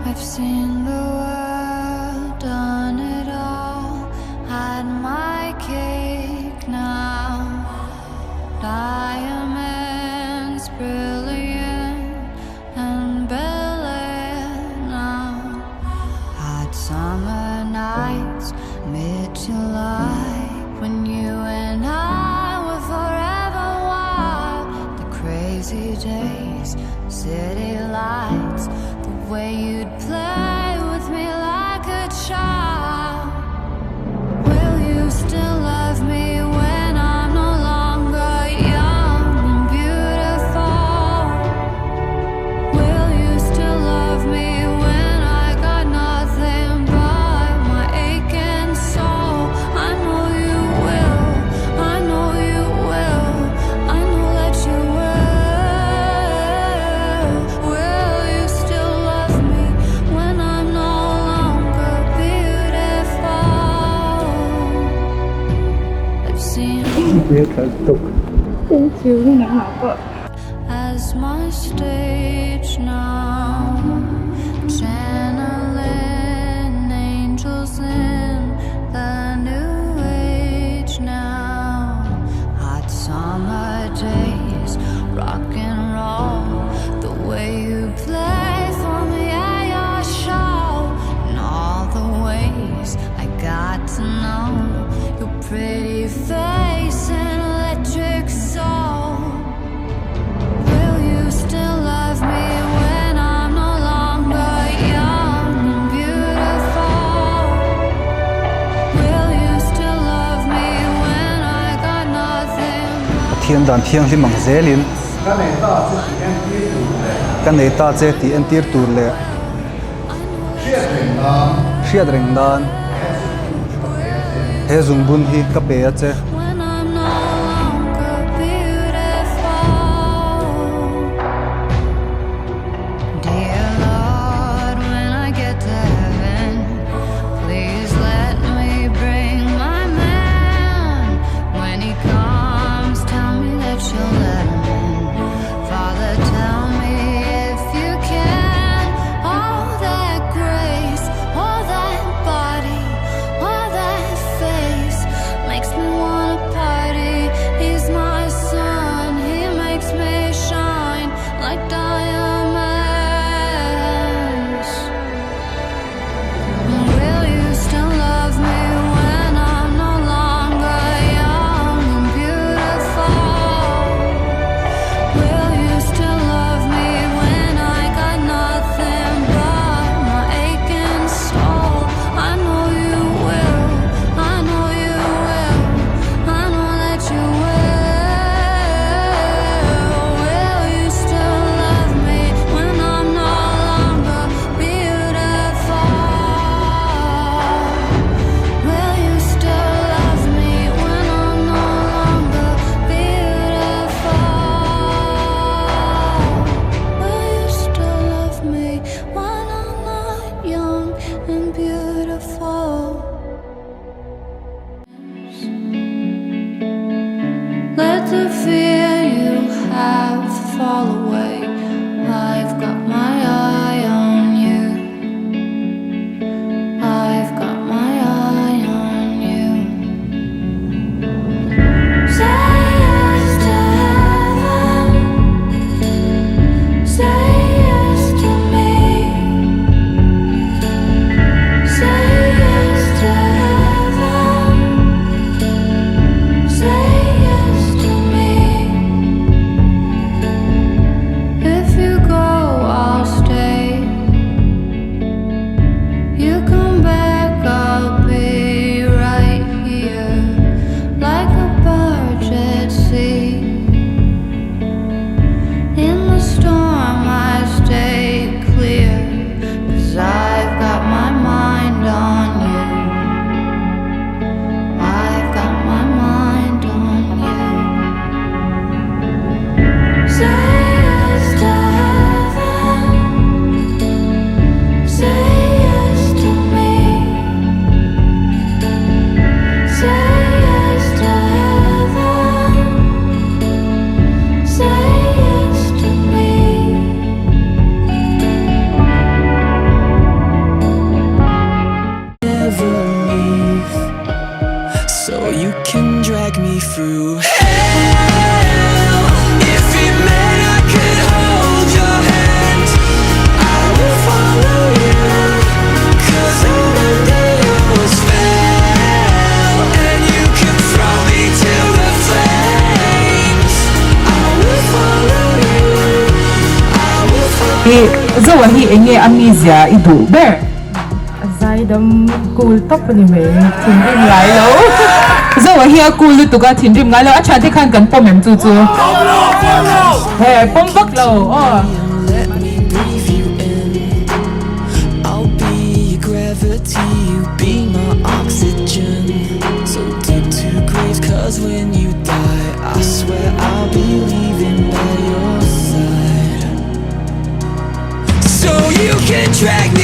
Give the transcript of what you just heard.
I've seen the world, done it all, had my cake now. Diamonds brilliant and Bel Air now. Hot summer nights, mid-July, when you and I were forever wild. The crazy days, city lights, the way you'd play with me like a child. Will you still love me when I'm no longer young and beautiful? Will you still love me when I got nothing but my aching soul? I know you will, I know you will, I know that you will. Will you still love me when I'm no longer beautiful? I've seen as my stage now, channeling angels in the new age now. Hot summer days, rock and roll, the way you play for me at your show, and all the ways I got to know your pretty face and electric soul. Will you still love me when I'm no longer young and beautiful? Will you still love me when I got nothing but thiên đàn thiêng li mang zelin kan nei ta che ti en tir tur le hriat reng dan he zung bun hi ka pe che when I'm no longer beautiful? Dear Lord, when I get to heaven, please let me bring my man. When he comes, tell me that you'll let him in. Father, tell me if you can. All that grace, all that body, all that face makes me wanna party. He's my sun, he makes me shine like diamonds. Will you still love me when I'm no longer young and beautiful? Will you still love me when I got nothing but my aching soul? I know you will, I know you will, I know that you will. Will you still love me when I'm no longer beautiful? Will you still love me when I'm no longer beautiful? Will you still love me when I'm not young and beautiful? Let the fear you have fall away. I've got my eye on you. I've got my eye on you. Say yes to heaven. Say yes to me. Say yes Zawa hi enge amnesia idu ber. Zai dam cool top ni me thing rim lai lo. Zawa hi a cool tu ka thin rim ngai lo acha te khan kan pom em chu chu. Hey, pom bak lo. Oh. Let me breathe you in. I'll be your gravity, you be my oxygen. So deep to graves, cause when you die, I swear I'll be leaving by your side. So you can drag me